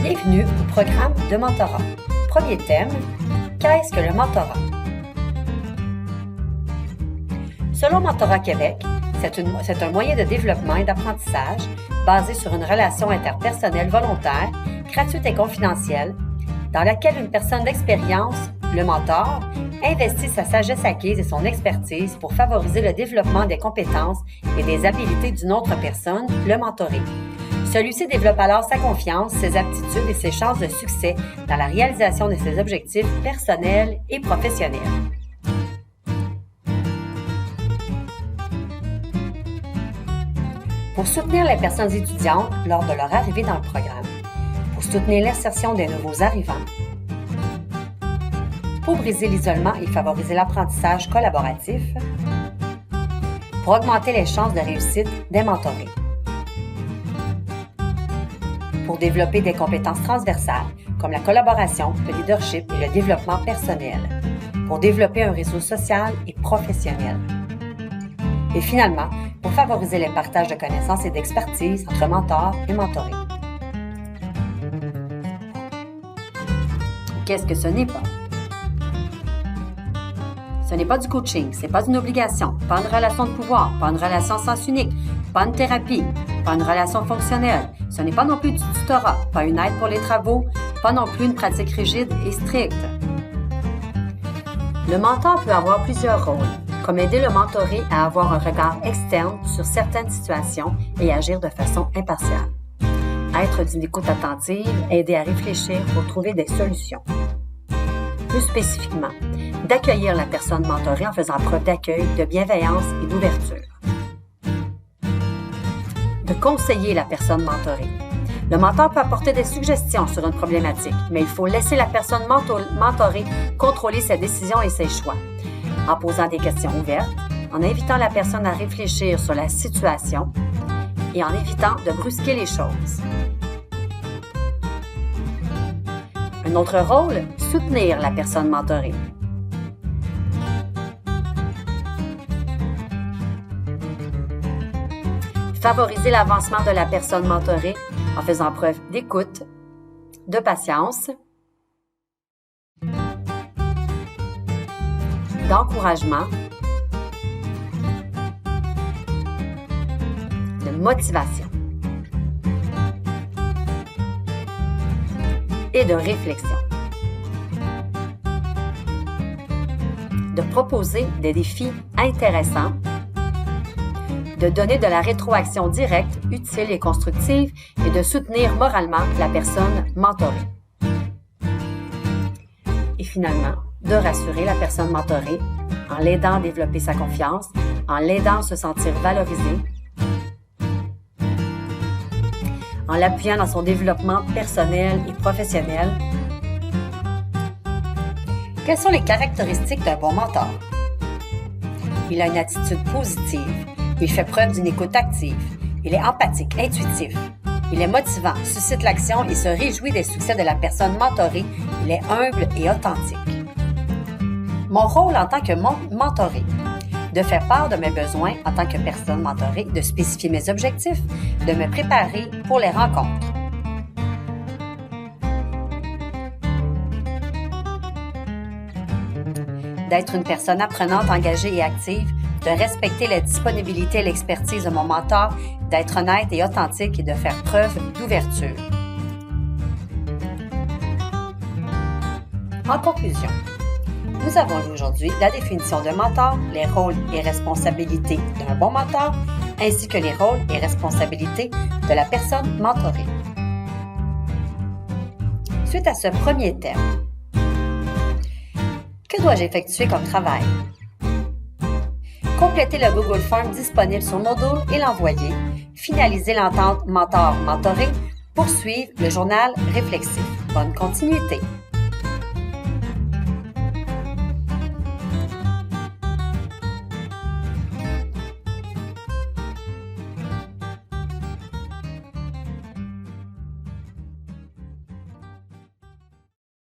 Bienvenue au programme de mentorat. Premier thème, qu'est-ce que le mentorat? Selon Mentorat Québec, c'est un moyen de développement et d'apprentissage basé sur une relation interpersonnelle volontaire, gratuite et confidentielle, dans laquelle une personne d'expérience, le mentor, investit sa sagesse acquise et son expertise pour favoriser le développement des compétences et des habiletés d'une autre personne, le mentoré. Celui-ci développe alors sa confiance, ses aptitudes et ses chances de succès dans la réalisation de ses objectifs personnels et professionnels. Pour soutenir les personnes étudiantes lors de leur arrivée dans le programme, pour soutenir l'insertion des nouveaux arrivants, pour briser l'isolement et favoriser l'apprentissage collaboratif, pour augmenter les chances de réussite des mentorés, pour développer des compétences transversales comme la collaboration, le leadership et le développement personnel, pour développer un réseau social et professionnel. Et finalement, pour favoriser les partages de connaissances et d'expertise entre mentors et mentorés. Qu'est-ce que ce n'est pas? Ce n'est pas du coaching, ce n'est pas une obligation, pas une relation de pouvoir, pas une relation à sens unique, pas une thérapie, pas une relation fonctionnelle. Ce n'est pas non plus du tutorat, pas une aide pour les travaux, pas non plus une pratique rigide et stricte. Le mentor peut avoir plusieurs rôles, comme aider le mentoré à avoir un regard externe sur certaines situations et agir de façon impartiale. Être d'une écoute attentive, aider à réfléchir pour trouver des solutions. Plus spécifiquement, d'accueillir la personne mentorée en faisant preuve d'accueil, de bienveillance et d'ouverture. De conseiller la personne mentorée. Le mentor peut apporter des suggestions sur une problématique, mais il faut laisser la personne mentorée contrôler ses décisions et ses choix, en posant des questions ouvertes, en invitant la personne à réfléchir sur la situation et en évitant de brusquer les choses. Un autre rôle, soutenir la personne mentorée. Favoriser l'avancement de la personne mentorée en faisant preuve d'écoute, de patience, d'encouragement, de motivation et de réflexion. De proposer des défis intéressants, de donner de la rétroaction directe, utile et constructive et de soutenir moralement la personne mentorée. Et finalement, de rassurer la personne mentorée en l'aidant à développer sa confiance, en l'aidant à se sentir valorisée, en l'appuyant dans son développement personnel et professionnel. Quelles sont les caractéristiques d'un bon mentor? Il a une attitude positive. Il fait preuve d'une écoute active. Il est empathique, intuitif. Il est motivant, suscite l'action et se réjouit des succès de la personne mentorée. Il est humble et authentique. Mon rôle en tant que mentoré, de faire part de mes besoins en tant que personne mentorée, de spécifier mes objectifs, de me préparer pour les rencontres. D'être une personne apprenante, engagée et active, de respecter la disponibilité et l'expertise de mon mentor, d'être honnête et authentique et de faire preuve d'ouverture. En conclusion, nous avons vu aujourd'hui la définition d'un mentor, les rôles et responsabilités d'un bon mentor, ainsi que les rôles et responsabilités de la personne mentorée. Suite à ce premier thème, que dois-je effectuer comme travail? Compléter le Google Form disponible sur Moodle et l'envoyer. Finaliser l'entente mentor-mentoré. Poursuivre le journal réflexif. Bonne continuité!